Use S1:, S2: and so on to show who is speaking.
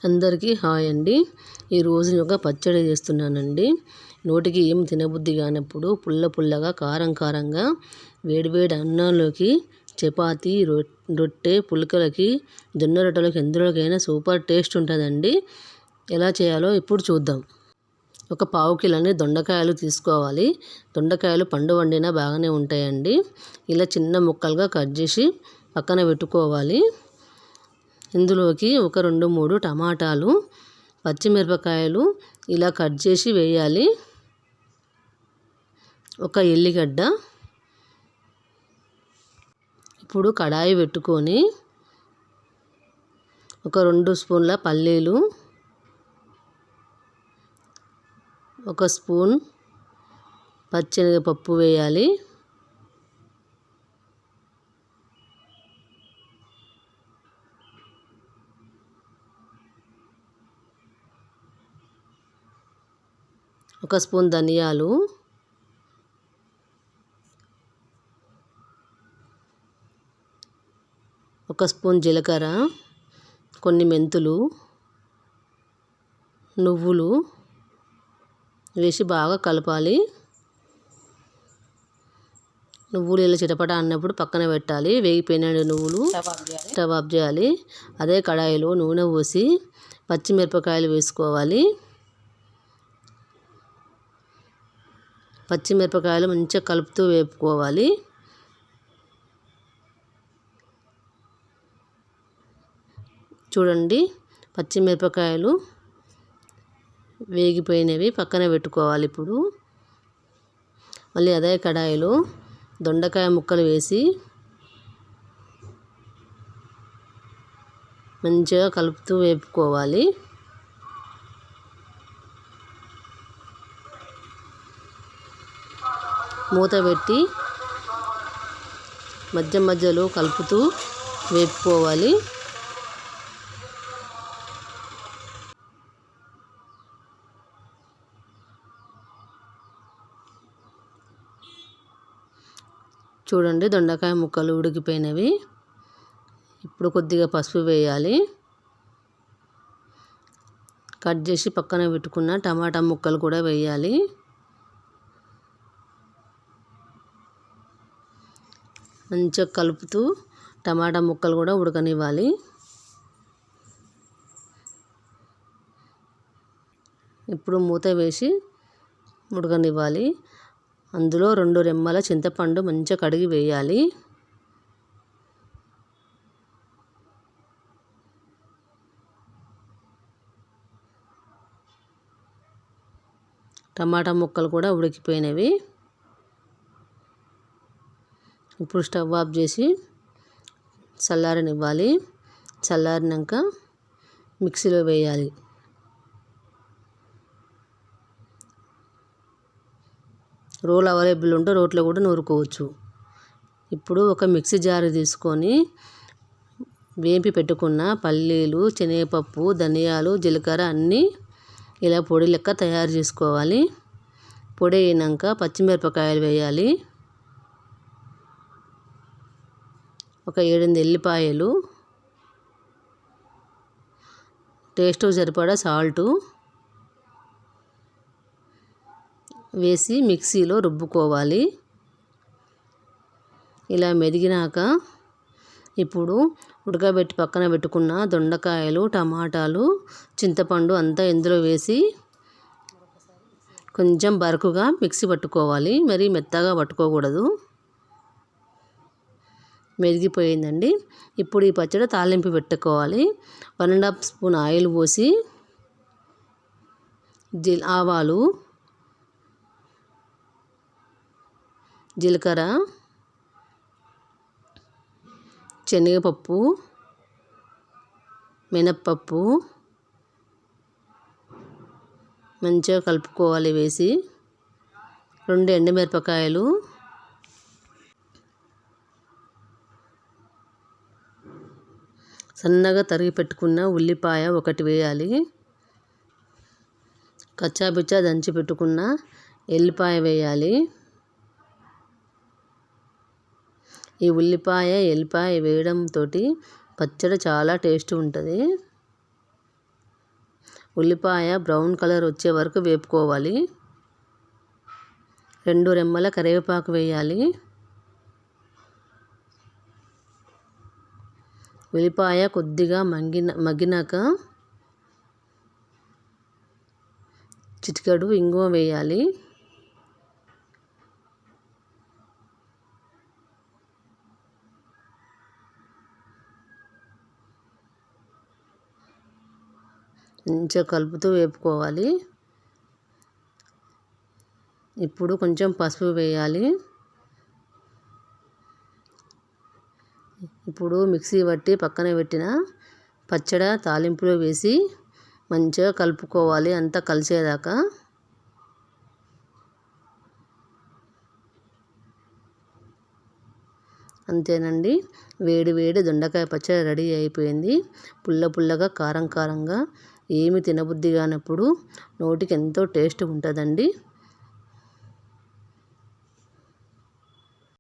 S1: అందరికీ హాయ్ అండి. ఈరోజు ఒక పచ్చడి చేస్తున్నానండి. నోటికి ఏం తినబుద్ధి కానప్పుడు పుల్లగా కారం కారంగా వేడివేడి అన్నంలోకి చపాతీ రొట్టె పుల్కలకి జొన్న రొట్టెలకి ఎందులోకైనా సూపర్ టేస్ట్ ఉంటుందండి. ఎలా చేయాలో ఇప్పుడు చూద్దాం. ఒక పావు కిలోని దొండకాయలు తీసుకోవాలి. దొండకాయలు పండు వండినా బాగానే ఉంటాయండి. ఇలా చిన్న ముక్కలుగా కట్ చేసి పక్కన పెట్టుకోవాలి. ఇందులోకి ఒక 2-3 టమాటాలు, పచ్చిమిరపకాయలు ఇలా కట్ చేసి వేయాలి. ఒక ఎల్లిగడ్డ. ఇప్పుడు కడాయి పెట్టుకొని ఒక 2 స్పూన్ల పల్లీలు, ఒక స్పూన్ పచ్చెనగపప్పు వేయాలి. ఒక స్పూన్ ధనియాలు, ఒక స్పూన్ జీలకర్ర, కొన్ని మెంతులు, నువ్వులు వేసి బాగా కలపాలి. నువ్వులు ఇలా చిటపట అన్నప్పుడు పక్కన పెట్టాలి. వేగిపోయిన నువ్వులు స్టవ్ ఆఫ్ చేయాలి. అదే కడాయిలో నూనె పోసి పచ్చిమిరపకాయలు వేసుకోవాలి. పచ్చిమిరపకాయలు మంచిగా కలుపుతూ వేపుకోవాలి. చూడండి, పచ్చిమిరపకాయలు వేగిపోయినవి పక్కన పెట్టుకోవాలి. ఇప్పుడు మళ్ళీ అదే కడాయిలో దొండకాయ ముక్కలు వేసి మంచిగా కలుపుతూ వేపుకోవాలి. మూత పెట్టి మధ్యలో కలుపుతూ వేపుకోవాలి. చూడండి, దొండకాయ ముక్కలు ఉడికిపోయినవి. ఇప్పుడు కొద్దిగా పసుపు వేయాలి. కట్ చేసి పక్కన పెట్టుకున్న టమాటా ముక్కలు కూడా వేయాలి. మంచిగా కలుపుతూ టమాటా ముక్కలు కూడా ఉడకనివ్వాలి. ఇప్పుడు మూత వేసి ఉడకనివ్వాలి. అందులో 2 రెమ్మల చింతపండు మంచిగా కడిగి వేయాలి. టమాటా ముక్కలు కూడా ఉడికిపోయినవి. ఇప్పుడు స్టవ్ ఆఫ్ చేసి చల్లారనివ్వాలి. చల్లారినాక మిక్సీలో వేయాలి. రోల్ అవైలబుల్ ఉంటే రోట్లో కూడా నూరుకోవచ్చు. ఇప్పుడు ఒక మిక్సీ జార్ తీసుకొని వేపి పెట్టుకున్న పల్లీలు, శనగపప్పు, ధనియాలు, జీలకర్ర అన్నీ ఇలా పొడి లెక్క తయారు చేసుకోవాలి. పొడి అయినాక పచ్చిమిరపకాయలు వేయాలి. ఒక 7-8 ఎల్లిపాయలు, టేస్ట్ సరిపడా సాల్టు వేసి మిక్సీలో రుబ్బుకోవాలి. ఇలా మెదిగినాక ఇప్పుడు ఉడకబెట్టి పక్కన పెట్టుకున్న దొండకాయలు, టమాటాలు, చింతపండు అంతా ఇందులో వేసి కొంచెం బరకుగా మిక్సీ పట్టుకోవాలి. మరి మెత్తగా పట్టుకోకూడదు. మెదిగిపోయిందండి. ఇప్పుడు ఈ పచ్చడి తాలింపు పెట్టుకోవాలి. 1½ స్పూన్ ఆయిల్ పోసి ఆవాలు, జీలకర్ర, శనగపప్పు, మినప్పప్పు మంచిగా కలుపుకోవాలి. వేసి 2 ఎండుమిరపకాయలు, సన్నగా తరిగి పెట్టుకున్న ఉల్లిపాయ 1 వేయాలి. కచ్చాపిచ్చా దంచి పెట్టుకున్న ఎల్లిపాయ వేయాలి. ఈ ఉల్లిపాయ, ఎల్లిపాయ వేయడంతో పచ్చడి చాలా టేస్ట్ ఉంటుంది. ఉల్లిపాయ బ్రౌన్ కలర్ వచ్చే వరకు వేపుకోవాలి. 2 రెమ్మల కరివేపాకు వేయాలి. ఉల్లిపాయ కొద్దిగా మగ్గినాక చిటికెడు ఇంగువ వేయాలి. మంచిగా కలుపుతూ వేపుకోవాలి. ఇప్పుడు కొంచెం పసుపు వేయాలి. ఇప్పుడు మిక్సీ పట్టి పక్కన పెట్టిన పచ్చడి తాలింపులో వేసి మంచిగా కలుపుకోవాలి, అంతా కలిసేదాకా. అంతేనండి, వేడి వేడి దొండకాయ పచ్చడి రెడీ అయిపోయింది. పుల్లగా కారంగా ఏమి తినబుద్ధి కానప్పుడు నోటికి ఎంతో టేస్ట్ ఉంటుందండి.